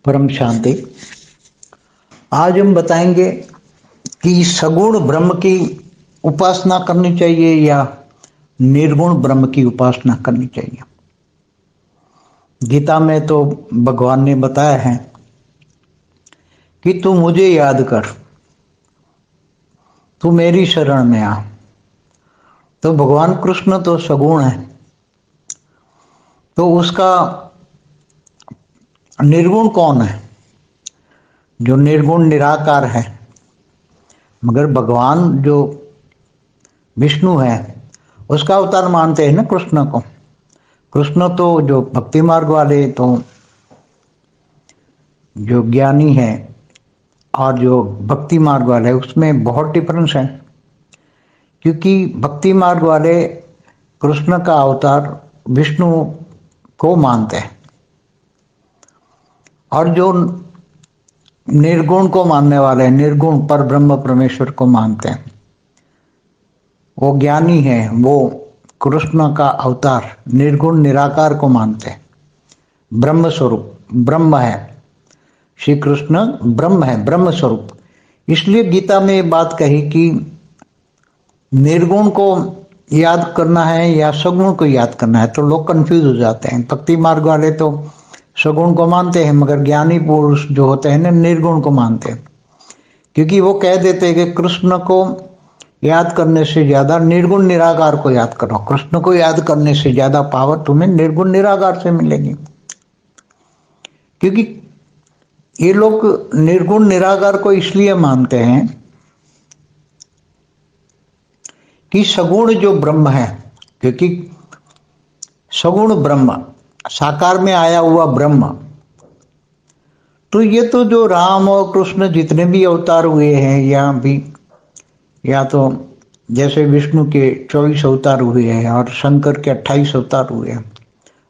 परम शांति। आज हम बताएंगे कि सगुण ब्रह्म की उपासना करनी चाहिए या निर्गुण ब्रह्म की उपासना करनी चाहिए। गीता में तो भगवान ने बताया है कि तू मुझे याद कर, तू मेरी शरण में आ। तो भगवान कृष्ण तो सगुण है, तो उसका निर्गुण कौन है? जो निर्गुण निराकार है। मगर भगवान जो विष्णु है उसका अवतार मानते हैं ना कृष्ण को। कृष्ण तो जो भक्ति मार्ग वाले, तो जो ज्ञानी है और जो भक्ति मार्ग वाले, उसमें बहुत डिफरेंस है। क्योंकि भक्ति मार्ग वाले कृष्ण का अवतार विष्णु को मानते हैं, और जो निर्गुण को मानने वाले हैं, निर्गुण पर ब्रह्म परमेश्वर को मानते हैं, वो ज्ञानी है, वो कृष्ण का अवतार निर्गुण निराकार को मानते हैं। ब्रह्म स्वरूप ब्रह्म है, श्री कृष्ण ब्रह्म है, ब्रह्म स्वरूप। इसलिए गीता में ये बात कही कि निर्गुण को याद करना है या सगुण को याद करना है। तो लोग कंफ्यूज हो जाते हैं। भक्ति मार्ग वाले तो सगुण को मानते हैं, मगर ज्ञानी पुरुष जो होते हैं ना, निर्गुण को मानते हैं। क्योंकि वो कह देते हैं कि कृष्ण को याद करने से ज्यादा निर्गुण निराकार को याद करो। कृष्ण को याद करने से ज्यादा पावर तुम्हें निर्गुण निराकार से मिलेगी। क्योंकि ये लोग निर्गुण निराकार को इसलिए मानते हैं कि सगुण जो ब्रह्म है, क्योंकि सगुण ब्रह्म साकार में आया हुआ ब्रह्म, तो ये तो जो राम और कृष्ण जितने भी अवतार हुए हैं, या तो जैसे विष्णु के 24 अवतार हुए हैं और शंकर के 28 अवतार हुए हैं,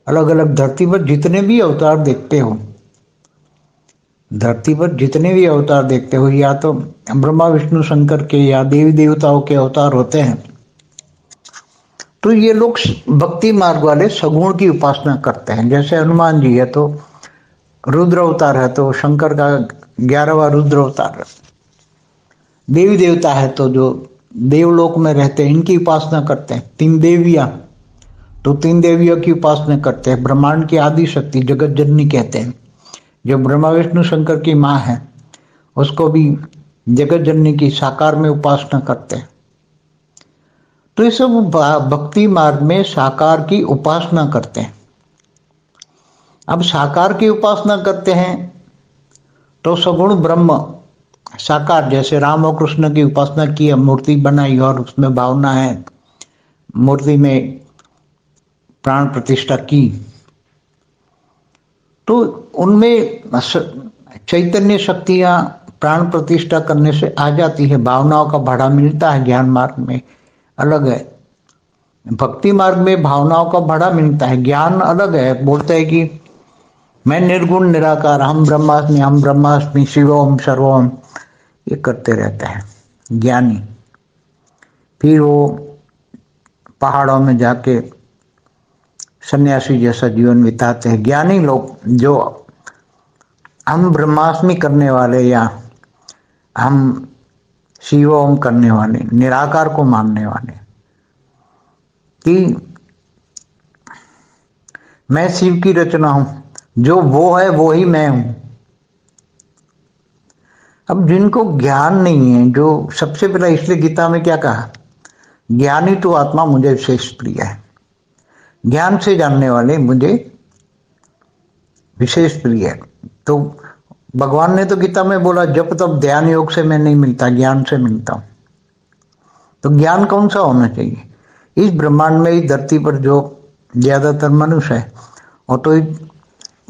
अलग अलग धरती पर जितने भी अवतार देखते हो, धरती पर जितने भी अवतार देखते हो, या तो ब्रह्मा विष्णु शंकर के या देवी देवताओं के अवतार होते हैं। तो ये लोग भक्ति मार्ग वाले सगुण की उपासना करते हैं। जैसे हनुमान जी है तो रुद्र अवतार है, तो शंकर का 11वां रुद्र अवतार है। देवी देवता है तो जो देवलोक में रहते हैं इनकी उपासना करते हैं। 3 देवियां, तो 3 देवियों की उपासना करते हैं। ब्रह्मांड की आदि शक्ति जगत जननी कहते हैं। जो ब्रह्मा विष्णु शंकर की माँ है उसको भी जगत जननी की साकार में उपासना करते हैं। तो ये सब भक्ति मार्ग में साकार की उपासना करते हैं। अब साकार की उपासना करते हैं तो सगुण ब्रह्म साकार, जैसे राम और कृष्ण की उपासना की, मूर्ति बनाई और उसमें भावना है, मूर्ति में प्राण प्रतिष्ठा की, तो उनमें चैतन्य शक्तियां प्राण प्रतिष्ठा करने से आ जाती है। भावनाओं का भाड़ा मिलता है। ज्ञान मार्ग में अलग है, भक्ति मार्ग में भावनाओं का भाड़ा मिलता है, ज्ञान अलग है। बोलते हैं कि मैं निर्गुण निराकार, हम ब्रह्मास्मि शिवोम सर्वोम, ये करते रहते हैं ज्ञानी। फिर वो पहाड़ों में जाके सन्यासी जैसा जीवन बिताते हैं। ज्ञानी लोग जो हम ब्रह्मास्मि करने वाले या हम शिवोम करने वाले, निराकार को मानने वाले, कि मैं शिव की रचना हूं, जो वो है वो ही मैं हूं। अब जिनको ज्ञान नहीं है, जो सबसे पहले, इसलिए गीता में क्या कहा, ज्ञानी तो आत्मा मुझे विशेष प्रिय है। ज्ञान से जानने वाले मुझे विशेष प्रिय है। तो भगवान ने तो गीता में बोला, जब तब ध्यान योग से मैं नहीं मिलता, ज्ञान से मिलता हूं। तो ज्ञान कौन सा होना चाहिए? इस ब्रह्मांड में, इस धरती पर जो ज्यादातर मनुष्य है वो तो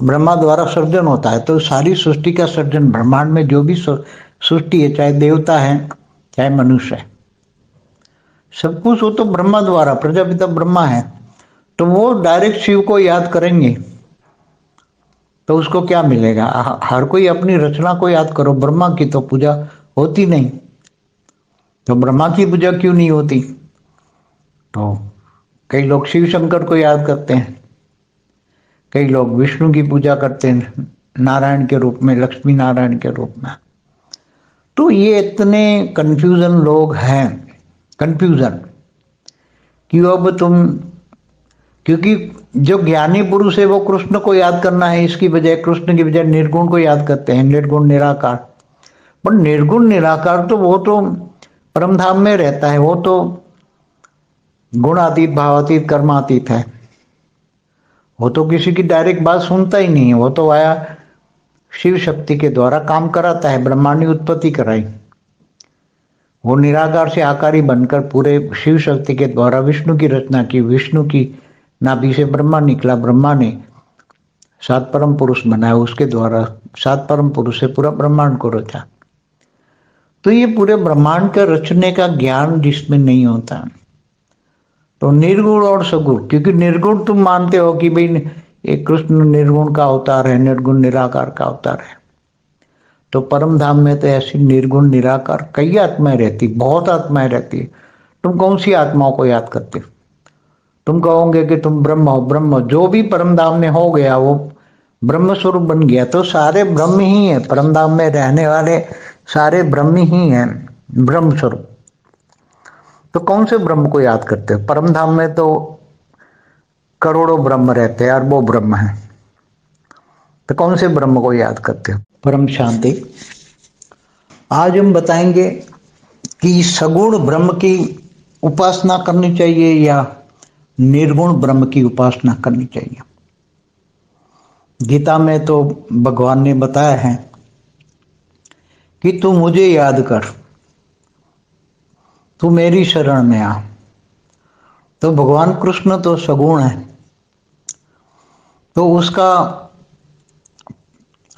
ब्रह्मा द्वारा सर्जन होता है। तो सारी सृष्टि का सर्जन, ब्रह्मांड में जो भी सृष्टि है, चाहे देवता है चाहे मनुष्य है, सब कुछ वो तो ब्रह्मा द्वारा, प्रजापिता ब्रह्मा है। तो वो डायरेक्ट शिव को याद करेंगे तो उसको क्या मिलेगा? हर कोई अपनी रचना को याद करो। ब्रह्मा की तो पूजा होती नहीं, तो ब्रह्मा की पूजा क्यों नहीं होती? तो कई लोग शिव शंकर को याद करते हैं, कई लोग विष्णु की पूजा करते हैं, नारायण के रूप में, लक्ष्मी नारायण के रूप में। तो ये इतने कंफ्यूजन लोग हैं, कंफ्यूजन कि अब तुम, क्योंकि जो ज्ञानी पुरुष है वो कृष्ण को याद करना है, इसकी बजाय कृष्ण की बजाय निर्गुण को याद करते हैं, निर्गुण निराकार। पर निर्गुण निराकार तो वो तो परमधाम में रहता है, वो तो गुणातीत, भावातीत, कर्मातीत है। वो तो किसी की डायरेक्ट बात सुनता ही नहीं है, वो तो आया शिव शक्ति के द्वारा काम कराता है, ब्रह्मांड की उत्पत्ति कराई। वो निराकार से आकारी बनकर पूरे शिव शक्ति के द्वारा विष्णु की रचना की, विष्णु की नाभि से ब्रह्मा निकला, ब्रह्मा ने 7 परम पुरुष बनाया, उसके द्वारा 7 परम पुरुष से पूरा ब्रह्मांड को रचा। तो ये पूरे ब्रह्मांड का रचने का ज्ञान जिसमें नहीं होता, तो निर्गुण और सगुण, क्योंकि निर्गुण तुम मानते हो कि भाई एक कृष्ण निर्गुण का अवतार है, निर्गुण निराकार का अवतार है, तो परम धाम में तो ऐसी निर्गुण निराकार कई आत्माएं रहती, बहुत आत्माएं रहती है। तुम कौन सी आत्माओं को याद करते हो? तुम कहोगे कि तुम ब्रह्म हो, ब्रह्म जो भी परम धाम में हो गया वो ब्रह्म स्वरूप बन गया, तो सारे ब्रह्म ही है, परम धाम में रहने वाले सारे ब्रह्म ही हैं, ब्रह्म स्वरूप। तो कौन से ब्रह्म को याद करते हो? परम धाम में तो करोड़ों ब्रह्म रहते हैं, अरबों ब्रह्म हैं, तो कौन से ब्रह्म को याद करते हो? परम शांति। आज हम बताएंगे कि सगुण ब्रह्म की उपासना करनी चाहिए या निर्गुण ब्रह्म की उपासना करनी चाहिए। गीता में तो भगवान ने बताया है कि तू मुझे याद कर, तू मेरी शरण में आ। तो भगवान कृष्ण तो सगुण है, तो उसका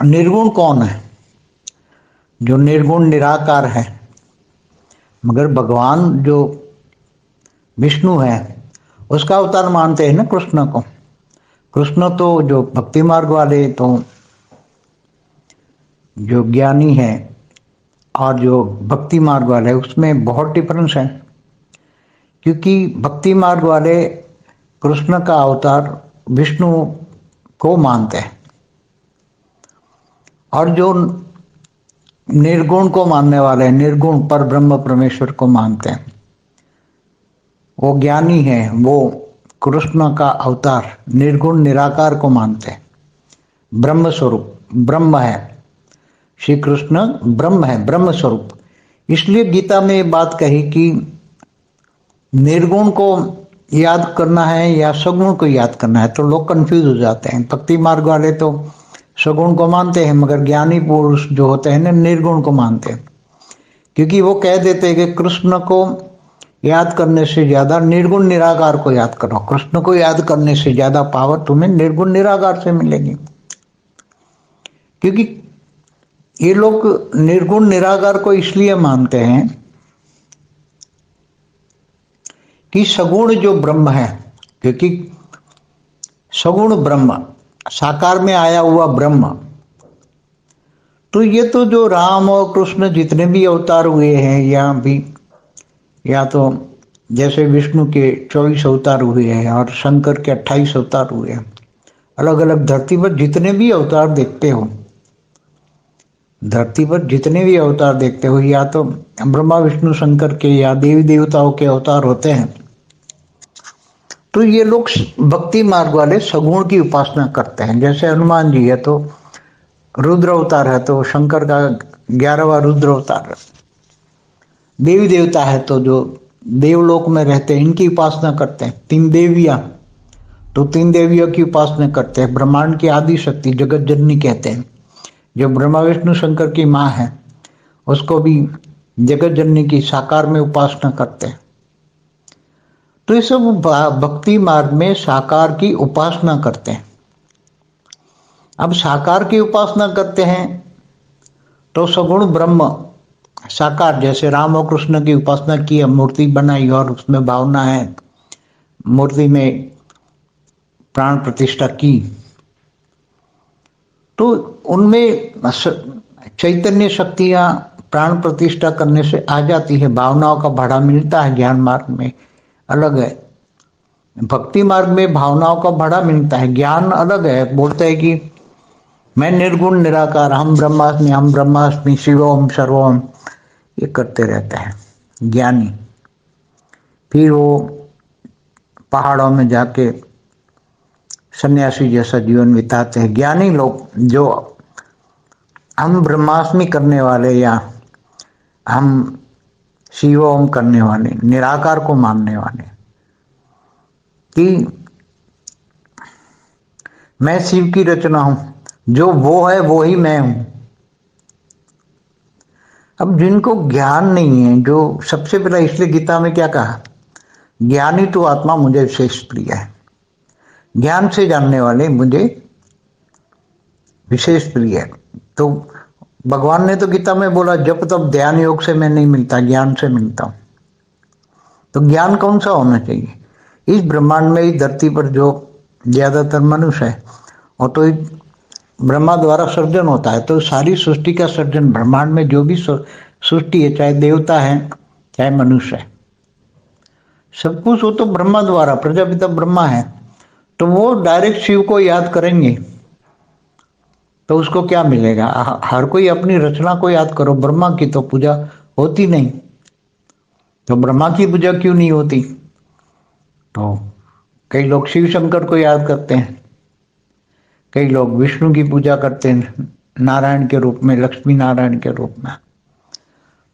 निर्गुण कौन है? जो निर्गुण निराकार है। मगर भगवान जो विष्णु है उसका अवतार मानते हैं ना कृष्ण को। कृष्ण तो जो भक्ति मार्ग वाले, तो जो ज्ञानी है और जो भक्ति मार्ग वाले, उसमें बहुत डिफरेंस है। क्योंकि भक्ति मार्ग वाले कृष्ण का अवतार विष्णु को मानते हैं, और जो निर्गुण को मानने वाले, निर्गुण पर ब्रह्म परमेश्वर को मानते हैं, वो ज्ञानी है, वो कृष्ण का अवतार निर्गुण निराकार को मानते हैं, ब्रह्म स्वरूप, ब्रह्म है, श्री कृष्ण ब्रह्म है, ब्रह्म स्वरूप। इसलिए गीता में ये बात कही कि निर्गुण को याद करना है या सगुण को याद करना है, तो लोग कंफ्यूज हो जाते हैं। भक्ति मार्ग वाले तो सगुण को मानते हैं, मगर ज्ञानी पुरुष जो होते हैं ना, निर्गुण को मानते हैं, क्योंकि वो कह देते हैं कि कृष्ण को याद करने से ज्यादा निर्गुण निराकार को याद करो, कृष्ण को याद करने से ज्यादा पावर तुम्हें निर्गुण निराकार से मिलेगी। क्योंकि ये लोग निर्गुण निराकार को इसलिए मानते हैं कि सगुण जो ब्रह्म है, क्योंकि सगुण ब्रह्म, साकार में आया हुआ ब्रह्म, तो ये तो जो राम और कृष्ण जितने भी अवतार हुए हैं, या तो जैसे विष्णु के 24 अवतार हुए हैं और शंकर के 28 अवतार हुए हैं, अलग अलग धरती पर जितने भी अवतार देखते हो, धरती पर जितने भी अवतार देखते हो, या तो ब्रह्मा विष्णु शंकर के या देवी देवताओं के अवतार होते हैं। तो ये लोग भक्ति मार्ग वाले सगुण की उपासना करते हैं। जैसे हनुमान जी है तो रुद्र अवतार है, तो शंकर का 11वां रुद्र अवतार है। देवी देवता है तो जो देवलोक में रहते हैं इनकी उपासना करते हैं। 3 देवियां, तो 3 देवियों की उपासना करते हैं। ब्रह्मांड की आदि शक्ति जगत जननी कहते हैं, जो ब्रह्मा विष्णु शंकर की माँ है उसको भी जगत जननी की साकार में उपासना करते हैं। तो ये सब भक्ति मार्ग में साकार की उपासना करते हैं। अब साकार की उपासना करते हैं तो सगुण ब्रह्म साकार, जैसे राम और कृष्ण की उपासना की, मूर्ति बनाई और उसमें भावना है, मूर्ति में प्राण प्रतिष्ठा की, तो उनमें चैतन्य शक्तियां प्राण प्रतिष्ठा करने से आ जाती है, भावनाओं का बढ़ा मिलता है। ज्ञान मार्ग में अलग है, भक्ति मार्ग में भावनाओं का बढ़ा मिलता है, ज्ञान अलग है। बोलते हैं कि मैं निर्गुण निराकार, हम ब्रह्मास्मि शिवोम सर्वोम, ये करते रहते हैं ज्ञानी। फिर वो पहाड़ों में जाके सन्यासी जैसा जीवन बिताते हैं। ज्ञानी लोग जो हम ब्रह्मास्मि करने वाले या हम शिव ओम करने वाले, निराकार को मानने वाले कि मैं शिव की रचना हूं, जो वो है वो ही मैं हूं। अब जिनको ज्ञान नहीं है, जो सबसे पहला, इसलिए गीता में क्या कहा, ज्ञानी तो आत्मा मुझे विशेष प्रिय है। ज्ञान से जानने वाले मुझे विशेष प्रिय है। तो भगवान ने तो गीता में बोला, जब तब ध्यान योग से मैं नहीं मिलता, ज्ञान से मिलता हूं। तो ज्ञान कौन सा होना चाहिए? इस ब्रह्मांड में, इस धरती पर जो ज्यादातर मनुष्य है, वो तो ब्रह्मा द्वारा सर्जन होता है। तो सारी सृष्टि का सर्जन, ब्रह्मांड में जो भी सृष्टि है, चाहे देवता है चाहे मनुष्य है, सब कुछ वो तो ब्रह्मा द्वारा, प्रजापिता ब्रह्मा है। तो वो डायरेक्ट शिव को याद करेंगे तो उसको क्या मिलेगा? हर कोई अपनी रचना को याद करो, ब्रह्मा की तो पूजा होती नहीं, तो ब्रह्मा की पूजा क्यों नहीं होती? तो कई लोग शिव शंकर को याद करते हैं, कई लोग विष्णु की पूजा करते हैं नारायण के रूप में, लक्ष्मी नारायण के रूप में।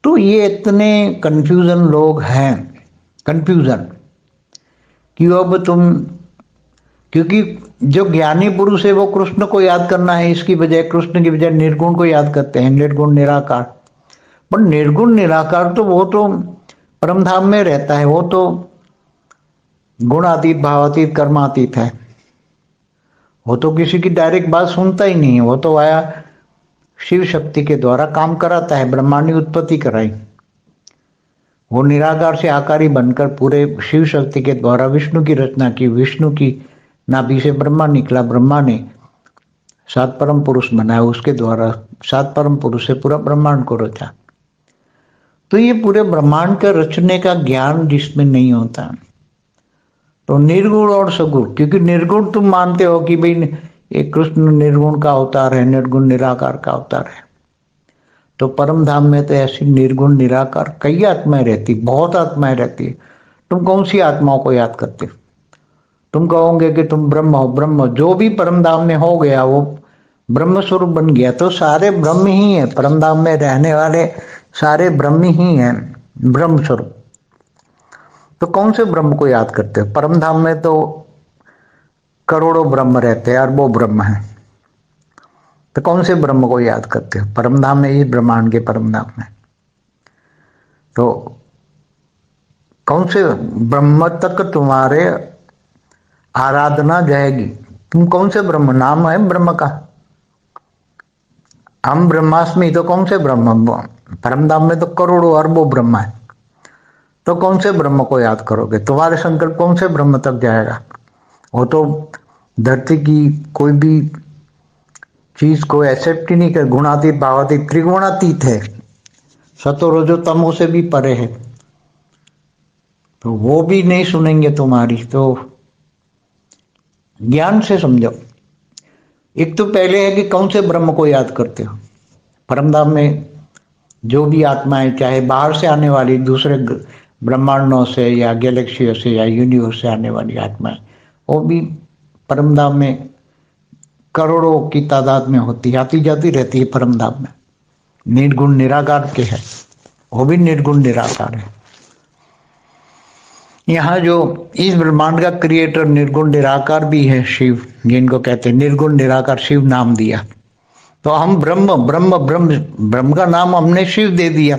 तो ये इतने कंफ्यूजन लोग हैं, कंफ्यूजन कि अब तुम, क्योंकि जो ज्ञानी पुरुष है वो कृष्ण को याद करना है, इसकी बजाय कृष्ण की बजाय निर्गुण को याद करते हैं, निर्गुण निराकार। पर निर्गुण निराकार तो वो तो परमधाम में रहता है, वो तो गुणातीत, भावातीत, कर्मातीत है। वो तो किसी की डायरेक्ट बात सुनता ही नहीं है, वो तो आया शिव शक्ति के द्वारा काम कराता है, ब्रह्मांड की उत्पत्ति कराई। वो निराकार से आकारी बनकर पूरे शिव शक्ति के द्वारा विष्णु की रचना की, विष्णु की नाभि से ब्रह्मा निकला, ब्रह्मा ने 7 परम पुरुष बनाया, उसके द्वारा 7 परम पुरुष से पूरा ब्रह्मांड को रचा। तो ये पूरे ब्रह्मांड का रचने का ज्ञान जिसमें नहीं होता, तो निर्गुण और सगुण, क्योंकि निर्गुण तुम मानते हो कि भाई ये कृष्ण निर्गुण का अवतार है, निर्गुण निराकार का अवतार है। तो परम धाम में तो ऐसी निर्गुण निराकार कई आत्माएं रहती, बहुत आत्माएं रहती। तुम कौन सी आत्माओं को याद करते हो? तुम कहोगे कि तुम ब्रह्म हो, ब्रह्म जो भी परम धाम में हो गया वो ब्रह्म स्वरूप बन गया, तो सारे ब्रह्म ही है, परम धाम में रहने वाले सारे ब्रह्म ही हैं, ब्रह्म स्वरूप। तो कौन से ब्रह्म को याद करते हो? परम धाम में तो करोड़ों ब्रह्म रहते हैं, अरबों ब्रह्म हैं, तो कौन से ब्रह्म को याद करते हो? परम धाम में, इस ब्रह्मांड के परम धाम में तो कौन से ब्रह्म तक तुम्हारे आराधना जाएगी? तुम कौन से ब्रह्म, नाम है ब्रह्म का, हम ब्रह्मास्मि, तो कौन से ब्रह्म? परम धाम में तो करोड़ों अरबों ब्रह्म है, तो कौन से ब्रह्म को याद करोगे? तुम्हारे संकल्प कौन से ब्रह्म तक जाएगा? वो तो धरती की कोई भी चीज को एक्सेप्ट ही नहीं कर, गुणातीत, भावातीत, त्रिगुणातीत है, सतो रजो तमो से भी परे है, तो वो भी नहीं सुनेंगे तुम्हारी। तो ज्ञान से समझो। एक तो पहले है कि कौन से ब्रह्म को याद करते हो? परमधाम में जो भी आत्माएं, चाहे बाहर से आने वाली, दूसरे ब्रह्मांडों से या गैलेक्सियों से या यूनिवर्स से आने वाली आत्माएं, वो भी परमधाम में करोड़ों की तादाद में होती, आती जाती रहती है परमधाम में। निर्गुण निराकार के है, वो भी निर्गुण निराकार है। यहाँ जो इस ब्रह्मांड का क्रिएटर निर्गुण निराकार भी है, शिव, जिनको कहते हैं निर्गुण निराकार, शिव नाम दिया। तो हम ब्रह्म ब्रह्म ब्रह्म ब्रह्म का नाम हमने शिव दे दिया,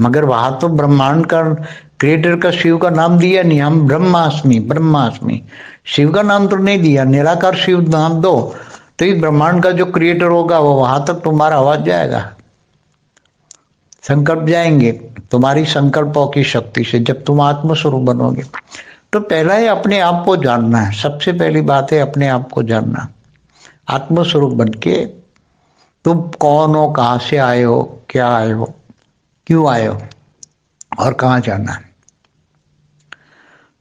मगर वहां तो ब्रह्मांड का क्रिएटर का शिव का नाम दिया नहीं। हम ब्रह्मास्मि ब्रह्मास्मि, शिव का नाम तो नहीं दिया, निराकार शिव नाम दो, तो इस ब्रह्मांड का जो क्रिएटर होगा वो वहां तक तुम्हारा आवाज जाएगा, संकल्प जाएंगे तुम्हारी संकल्पों की शक्ति से, जब तुम आत्मस्वरूप बनोगे। तो पहला है अपने आप को जानना है, सबसे पहली बात है अपने आप को जानना। आत्मस्वरूप बन के तुम कौन हो, कहाँ से आए हो, क्या आए हो, क्यों आए हो और कहाँ जाना है।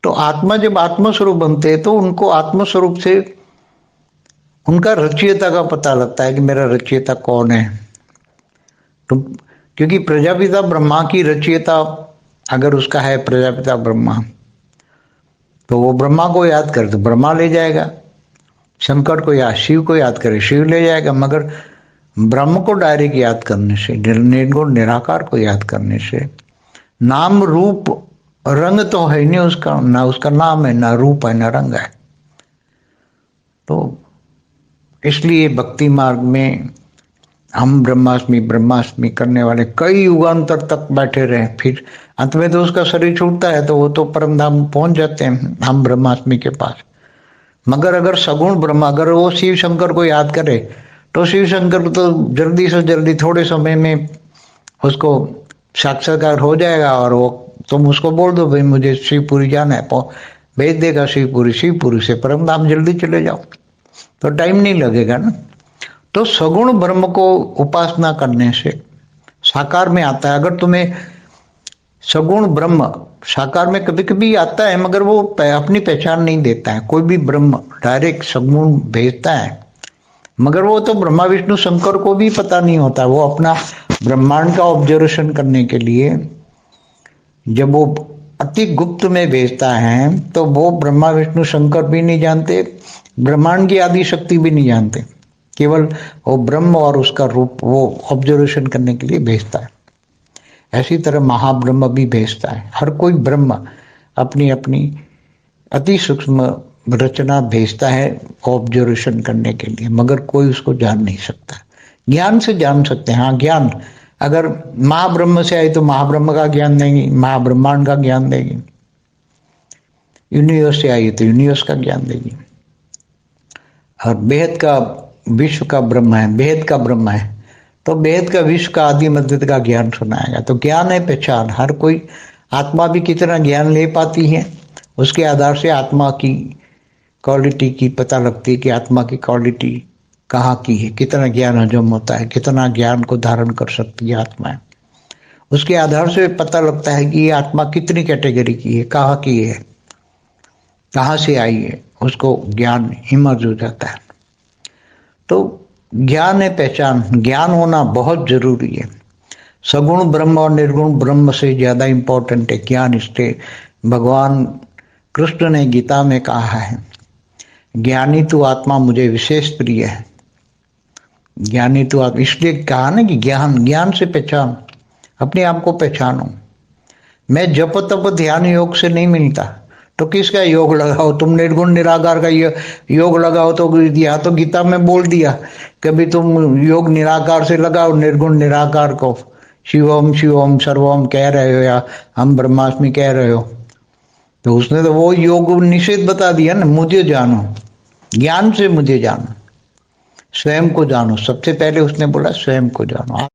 तो आत्मा जब आत्मस्वरूप बनते हैं तो उनको आत्मस्वरूप से उनका रचयिता का पता लगता है कि मेरा रचयिता कौन है। तो क्योंकि प्रजापिता ब्रह्मा की रचयिता अगर उसका है प्रजापिता ब्रह्मा, तो वो ब्रह्मा को याद करे तो ब्रह्मा ले जाएगा, शंकर को या शिव को याद करे शिव ले जाएगा। मगर ब्रह्म को डायरेक्ट याद करने से, निर्गुण निराकार को याद करने से, नाम रूप रंग तो है नहीं उसका, ना उसका नाम है, ना रूप है, ना रंग है। तो इसलिए भक्ति मार्ग में हम ब्रह्माष्टमी ब्रह्माष्टमी करने वाले कई युगांतर तक बैठे रहे, फिर अंत में तो उसका शरीर छूटता है तो वो तो परम धाम पहुंच जाते हैं हम ब्रह्माष्टमी के पास। मगर अगर सगुण ब्रह्म, अगर वो शिव शंकर को याद करे तो शिव शंकर तो जल्दी से जल्दी थोड़े समय में उसको साक्षात्कार हो जाएगा, और वो तुम उसको बोल दो भाई मुझे शिवपुरी जाना है, भेज देगा शिवपुरी, शिवपुरी से परम धाम जल्दी चले जाओ, तो टाइम नहीं लगेगा ना। तो सगुण ब्रह्म को उपासना करने से साकार में आता है। अगर तुम्हें सगुण ब्रह्म साकार में कभी कभी आता है, मगर वो अपनी पहचान नहीं देता है। कोई भी ब्रह्म डायरेक्ट सगुण भेजता है, मगर वो तो ब्रह्मा विष्णु शंकर को भी पता नहीं होता। वो अपना ब्रह्मांड का ऑब्जर्वेशन करने के लिए जब वो अति गुप्त में भेजता है, तो वो ब्रह्मा विष्णु शंकर भी नहीं जानते, ब्रह्मांड की आदि शक्ति भी नहीं जानते, केवल वो ब्रह्म और उसका रूप वो ऑब्जर्वेशन करने के लिए भेजता है। ऐसी तरह महाब्रह्म भी भेजता है। हर कोई ब्रह्म अपनी अपनी अति सूक्ष्म रचना भेजता है ऑब्जर्वेशन करने के लिए, मगर कोई उसको जान नहीं सकता। ज्ञान से जान सकते हैं, हाँ ज्ञान अगर महाब्रह्म से आई तो महाब्रह्म का ज्ञान देंगे, महाब्रह्मांड का ज्ञान देंगे। यूनिवर्स से आई तो यूनिवर्स का ज्ञान देगी। और बेहद का विश्व का ब्रह्म है, बेहद का ब्रह्म है, तो बेहद का विश्व का आदि मध्य का ज्ञान सुनाएगा। तो ज्ञान है पहचान। हर कोई आत्मा भी कितना ज्ञान ले पाती है, उसके आधार से आत्मा की क्वालिटी की पता लगती है कि आत्मा की क्वालिटी कहाँ की है, कितना ज्ञान हजम होता है, कितना ज्ञान को धारण कर सकती है आत्मा। उसके आधार से पता लगता है कि ये आत्मा कितनी कैटेगरी की है, कहाँ की है, कहाँ से आई है, उसको ज्ञान इमर्ज हो जाता है। तो ज्ञान है पहचान, ज्ञान होना बहुत जरूरी है। सगुण ब्रह्म और निर्गुण ब्रह्म से ज्यादा इंपॉर्टेंट है ज्ञान। इसलिए भगवान कृष्ण ने गीता में कहा है, ज्ञानी तू आत्मा मुझे विशेष प्रिय है। ज्ञानी तू आत्मा, इसलिए कहा ना कि ज्ञान, ज्ञान से पहचान, अपने आप को पहचानो। मैं जप तप ध्यान योग से नहीं मिलता, तो किसका योग लगाओ तुम? निर्गुण निराकार का योग लगाओ। तो या तो गीता में बोल दिया कभी तुम योग निराकार से लगाओ, निर्गुण निराकार को शिवम शिवम सर्वम कह रहे हो या हम ब्रह्माष्टमी कह रहे हो, तो उसने तो वो योग निषेध बता दिया ना। मुझे जानो, ज्ञान से मुझे जानो, स्वयं को जानो। सबसे पहले उसने बोला स्वयं को जानो।